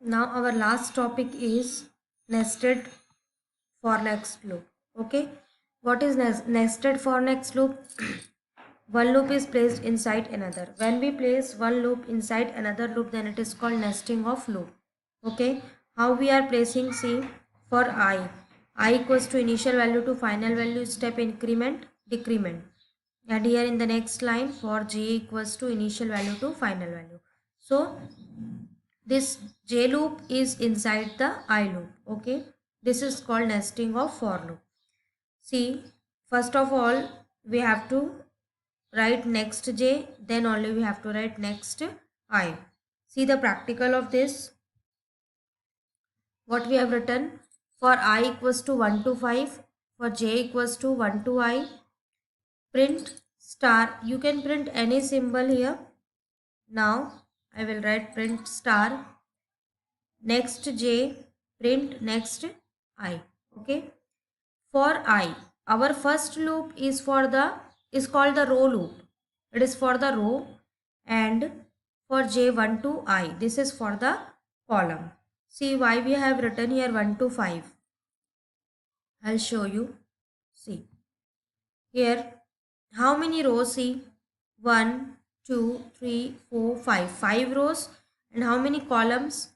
Now our last topic is nested for next loop. Okay, what is nested for next loop? One loop is placed inside another. When we place one loop inside another loop, then it is called nesting of loop. Okay, how we are placing? See, for I equals to initial value to final value, step increment decrement, and here in the next line for j equals to initial value to final value. So this j loop is inside the I loop. Okay, this is called nesting of for loop. See, first of all we have to write next j, then only we have to write next I. See the practical of this, what we have written. For I equals to 1 to 5, for j equals to 1 to I, print star. You can print any symbol here. Now I will write print star next j, print next I. Okay, for I, our first loop is for the is called the row loop. It is for the row, and for j1 to I, this is for the column. See why we have written here 1 to 5. I'll show you. See here, how many rows? See, 1 2 3 4 5, 5 rows. And how many columns?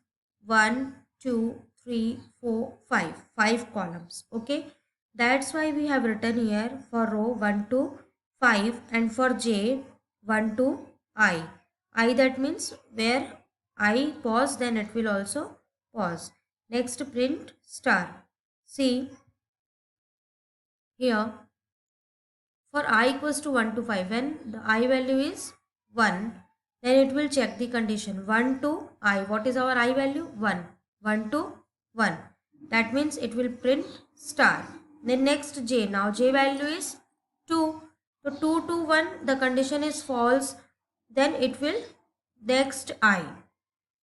1 2 3 4 5, 5 columns. Okay, that's why we have written here for row 1 to 5, and for j 1 to I, that means where I pause, then it will also pause. Next, print star. See here, for I equals to 1 to 5, when the I value is 1, then it will check the condition 1 to I. What is our I value? 1. 1 to 1. That means it will print star. Then next j. Now j value is 2. So 2 to 1, the condition is false. Then it will next I.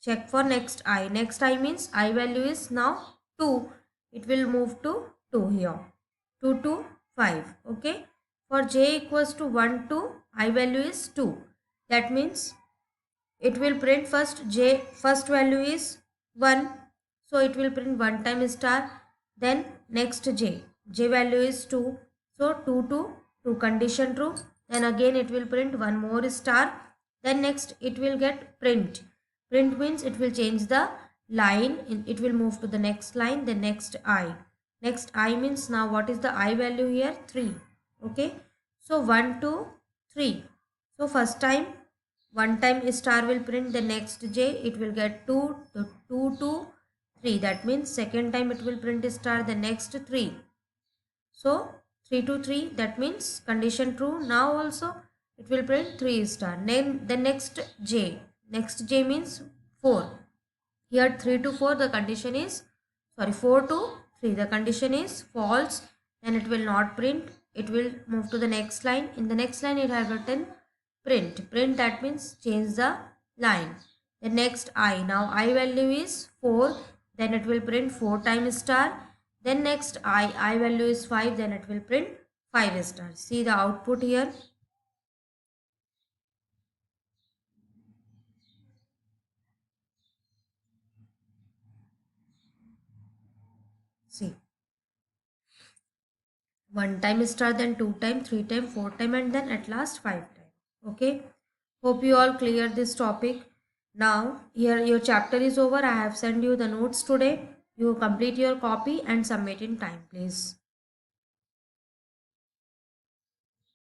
Check for next I. Next I means I value is now 2. It will move to 2 here. 2 to 5. Okay. For j equals to 1 to I value is 2. That means it will print first j, first value is 1. So it will print 1 time star. Then next j. J value is 2. So 2 to 2, condition true. Then again it will print one more star. Then next it will get print. Print means it will change the line. It will move to the next line. The next I. Next I means now what is the I value here? 3. Okay, so 1 to 3. So first time one time star will print, the next j it will get 2 to 2 to 3. That means second time it will print star, the next 3. So 3 to 3, that means condition true. Now also it will print 3 star. Then the next j means 4. Here 3 to 4, the condition is 4 to 3, the condition is false. Then it will not print. It will move to the next line. In the next line it has written print. Print, that means change the line. The next I. Now I value is 4. Then it will print 4 times star. Then next I value is 5. Then it will print 5 stars. See the output here. See, 1 time star, then 2 time, 3 time, 4 time, and then at last 5 time. Okay, hope you all clear this topic. Now here your chapter is over. I have sent you the notes today. You complete your copy and submit in time, please.